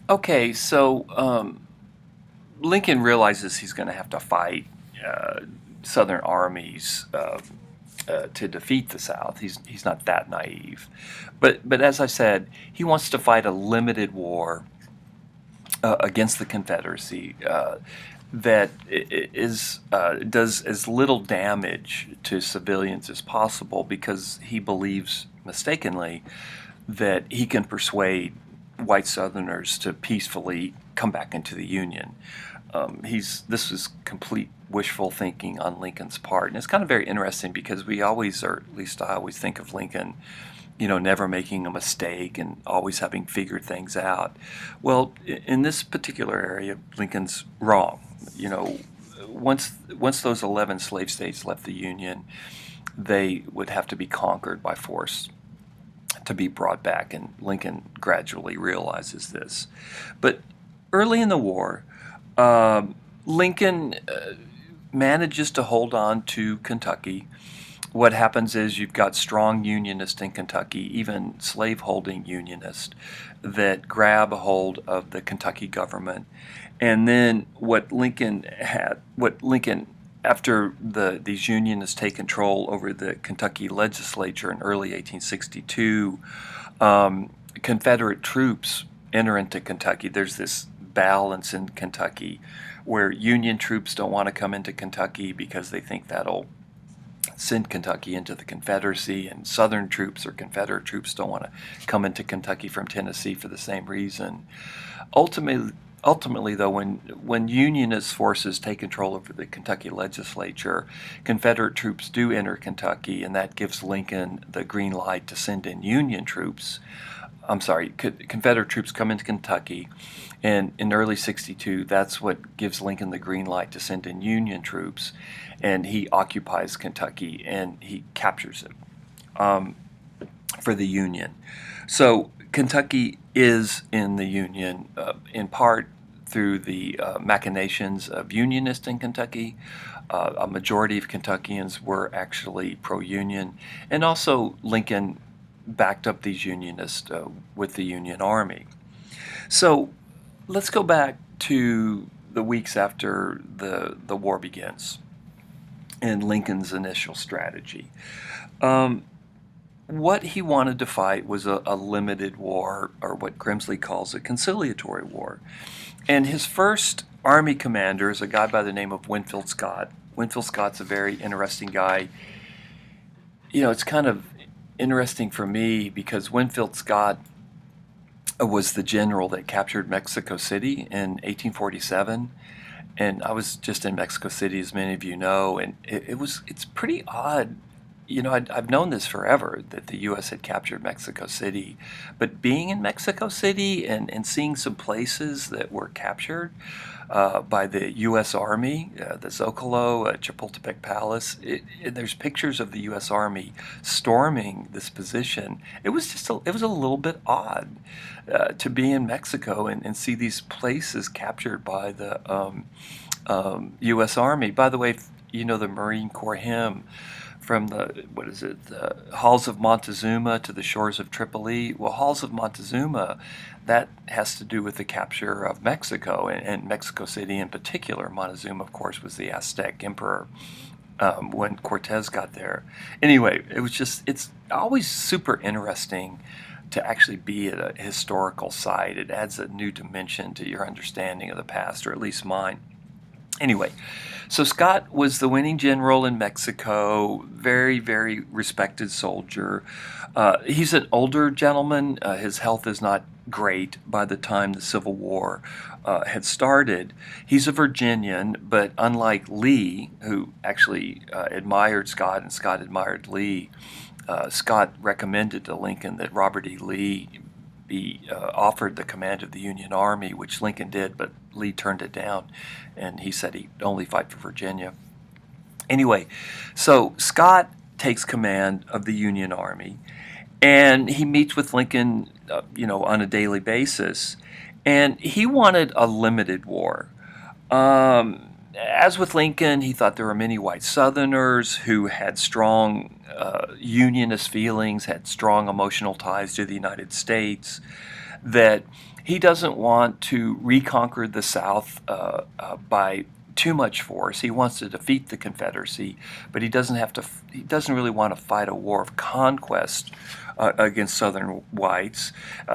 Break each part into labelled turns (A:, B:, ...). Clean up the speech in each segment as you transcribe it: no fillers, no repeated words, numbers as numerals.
A: Okay, so Lincoln realizes he's going to have to fight uh, Southern armies to defeat the South. He's not that naive, but as I said, he wants to fight a limited war against the Confederacy that does as little damage to civilians as possible because he believes mistakenly that he can persuade white Southerners to peacefully come back into the Union. This was complete wishful thinking on Lincoln's part, and it's kind of very interesting because we always, or at least I always, think of Lincoln, never making a mistake and always having figured things out. Well, in this particular area, Lincoln's wrong. You know, once those 11 slave states left the Union, they would have to be conquered by force to be brought back, and Lincoln gradually realizes this. But early in the war, Lincoln manages to hold on to Kentucky. What happens is you've got strong Unionists in Kentucky, even slaveholding Unionists, that grab a hold of the Kentucky government. And then after these Unionists take control over the Kentucky legislature in early 1862, Confederate troops enter into Kentucky. There's this balance in Kentucky where Union troops don't want to come into Kentucky because they think that'll send Kentucky into the Confederacy, and Southern troops or Confederate troops don't want to come into Kentucky from Tennessee for the same reason. Ultimately, though, when Unionist forces take control over the Kentucky legislature, Confederate troops do enter Kentucky, and that gives Lincoln the green light to send in Union troops. I'm sorry, Confederate troops come into Kentucky, and in early '62, that's what gives Lincoln the green light to send in Union troops, and he occupies Kentucky and he captures it for the Union. So Kentucky is in the Union in part through the machinations of Unionists in Kentucky. A majority of Kentuckians were actually pro-Union, and also Lincoln backed up these Unionists with the Union Army. So let's go back to the weeks after the war begins and Lincoln's initial strategy. What he wanted to fight was a limited war, or what Grimsley calls a conciliatory war. And his first army commander is a guy by the name of Winfield Scott. Winfield Scott's a very interesting guy. It's kind of interesting for me because Winfield Scott was the general that captured Mexico City in 1847, and I was just in Mexico City, as many of you know, and it's pretty odd. I've known this forever, that the U.S. had captured Mexico City, but being in Mexico City and seeing some places that were captured by the U.S. Army, the Zocalo, Chapultepec Palace, there's pictures of the U.S. Army storming this position. It was a little bit odd to be in Mexico and see these places captured by the U.S. Army. By the way, the Marine Corps hymn, from the Halls of Montezuma to the shores of Tripoli. Well, Halls of Montezuma, that has to do with the capture of Mexico, and Mexico City in particular. Montezuma, of course, was the Aztec emperor when Cortez got there. Anyway, it's always super interesting to actually be at a historical site. It adds a new dimension to your understanding of the past, or at least mine. Anyway, so Scott was the winning general in Mexico, very, very respected soldier. He's an older gentleman. His health is not great by the time the Civil War had started. He's a Virginian, but unlike Lee, who actually admired Scott and Scott admired Lee, Scott recommended to Lincoln that Robert E. Lee be offered the command of the Union Army, which Lincoln did, but Lee turned it down, and he said he'd only fight for Virginia. Anyway, so Scott takes command of the Union Army, and he meets with Lincoln, on a daily basis, and he wanted a limited war. as with Lincoln, he thought there were many white Southerners who had strong unionist feelings, had strong emotional ties to the United States, that he doesn't want to reconquer the South by too much force. He wants to defeat the Confederacy, but he doesn't have to. He doesn't really want to fight a war of conquest against Southern whites.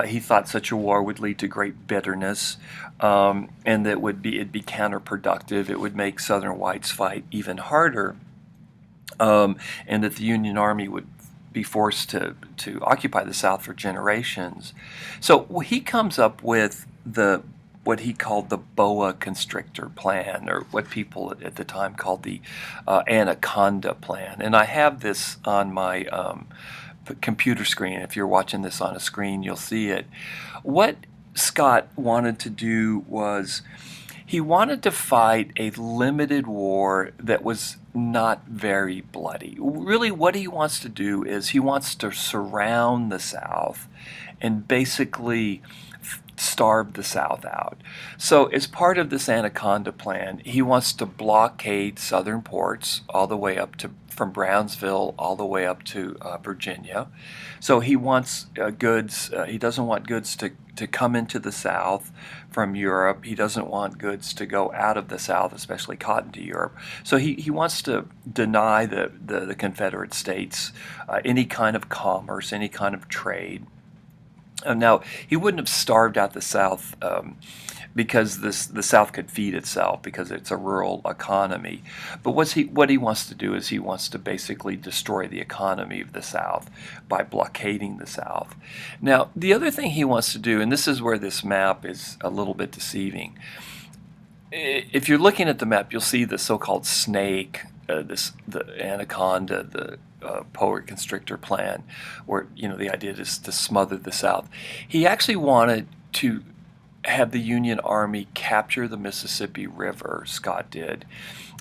A: He thought such a war would lead to great bitterness, and that it'd be counterproductive. It would make Southern whites fight even harder, and that the Union Army would be forced to occupy the South for generations. So he comes up with what he called the boa constrictor plan, or what people at the time called the anaconda plan. And I have this on my computer screen. If you're watching this on a screen, you'll see it. What Scott wanted to do was he wanted to fight a limited war that was not very bloody. Really, what he wants to do is he wants to surround the South and basically starve the South out. So as part of this Anaconda plan, he wants to blockade southern ports all the way up to from Brownsville all the way up to Virginia. So he wants goods. He doesn't want goods to come into the South from Europe. He doesn't want goods to go out of the South, especially cotton, to Europe. So he wants to deny the Confederate States any kind of commerce, any kind of trade. Now, he wouldn't have starved out the South because the South could feed itself because it's a rural economy. But what he wants to do is he wants to basically destroy the economy of the South by blockading the South. Now, the other thing he wants to do, and this is where this map is a little bit deceiving. If you're looking at the map, you'll see the so-called snake, the anaconda, the boa constrictor plan, where the idea is to smother the South. He actually wanted to have the Union Army capture the Mississippi River. Scott did,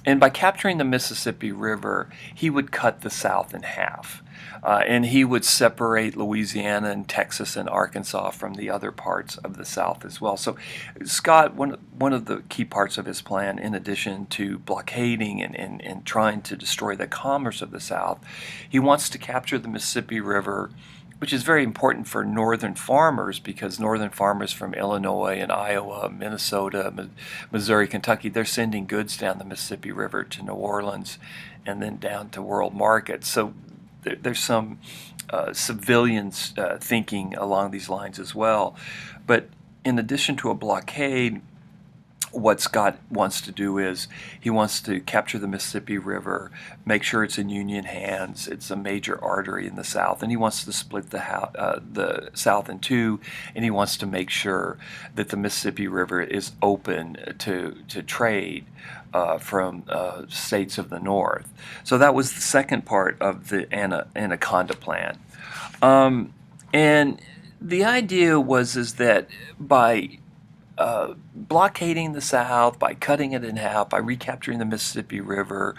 A: and by capturing the Mississippi River, he would cut the South in half. And he would separate Louisiana and Texas and Arkansas from the other parts of the South as well. So Scott, one of the key parts of his plan, in addition to blockading and trying to destroy the commerce of the South, he wants to capture the Mississippi River, which is very important for northern farmers because northern farmers from Illinois and Iowa, Minnesota, Missouri, Kentucky, they're sending goods down the Mississippi River to New Orleans and then down to world markets. So there's some civilians thinking along these lines as well. But in addition to a blockade, what Scott wants to do is he wants to capture the Mississippi River, make sure it's in Union hands. It's a major artery in the South, and he wants to split the South in two, and he wants to make sure that the Mississippi River is open to trade from states of the North. So that was the second part of the Anaconda plan. And the idea is that by blockading the South, by cutting it in half, by recapturing the Mississippi River,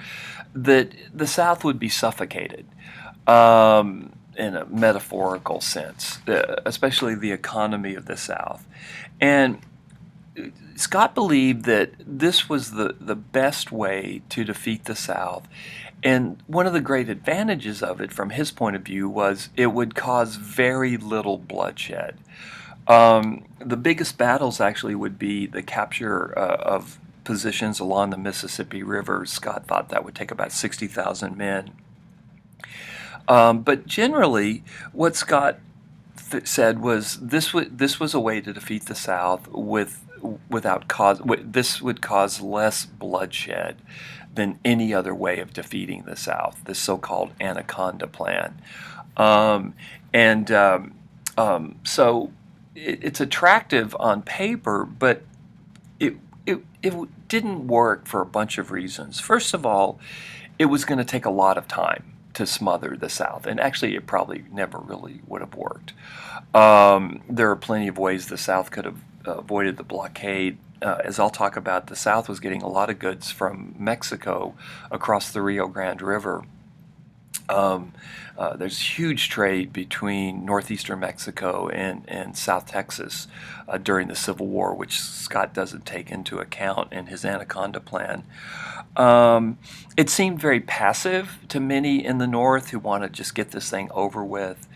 A: that the South would be suffocated in a metaphorical sense, especially the economy of the South. And Scott believed that this was the best way to defeat the South. And one of the great advantages of it, from his point of view, was it would cause very little bloodshed. The biggest battles actually would be the capture of positions along the Mississippi River. Scott thought that would take about 60,000 men. But generally, what Scott said was this was a way to defeat the South without cause. This would cause less bloodshed than any other way of defeating the South. This so-called Anaconda plan, so. It's attractive on paper, but it didn't work for a bunch of reasons. First of all, it was going to take a lot of time to smother the South, and actually it probably never really would have worked. There are plenty of ways the South could have avoided the blockade. As I'll talk about, the South was getting a lot of goods from Mexico across the Rio Grande River. There's huge trade between northeastern Mexico and South Texas during the Civil War, which Scott doesn't take into account in his Anaconda Plan. It seemed very passive to many in the North who want to just get this thing over with.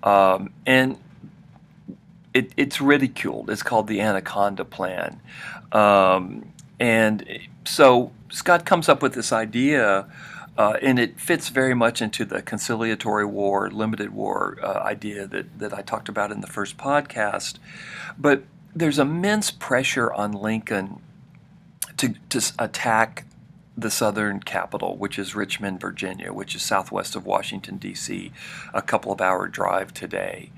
A: And it's ridiculed. It's called the Anaconda Plan. And so Scott comes up with this idea, and it fits very much into the conciliatory war, limited war idea that I talked about in the first podcast. But there's immense pressure on Lincoln to attack the southern capital, which is Richmond, Virginia, which is southwest of Washington, D.C., a couple of hour drive today.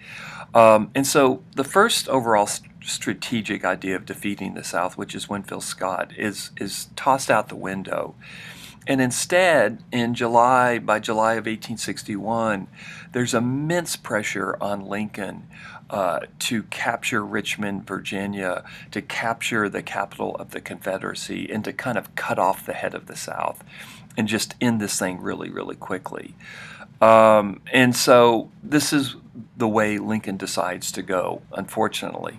A: And so the first overall strategic idea of defeating the South, which is Winfield Scott, is tossed out the window. And instead, by July of 1861, there's immense pressure on Lincoln to capture Richmond, Virginia, to capture the capital of the Confederacy, and to kind of cut off the head of the South and just end this thing really, really quickly. And so this is the way Lincoln decides to go, unfortunately.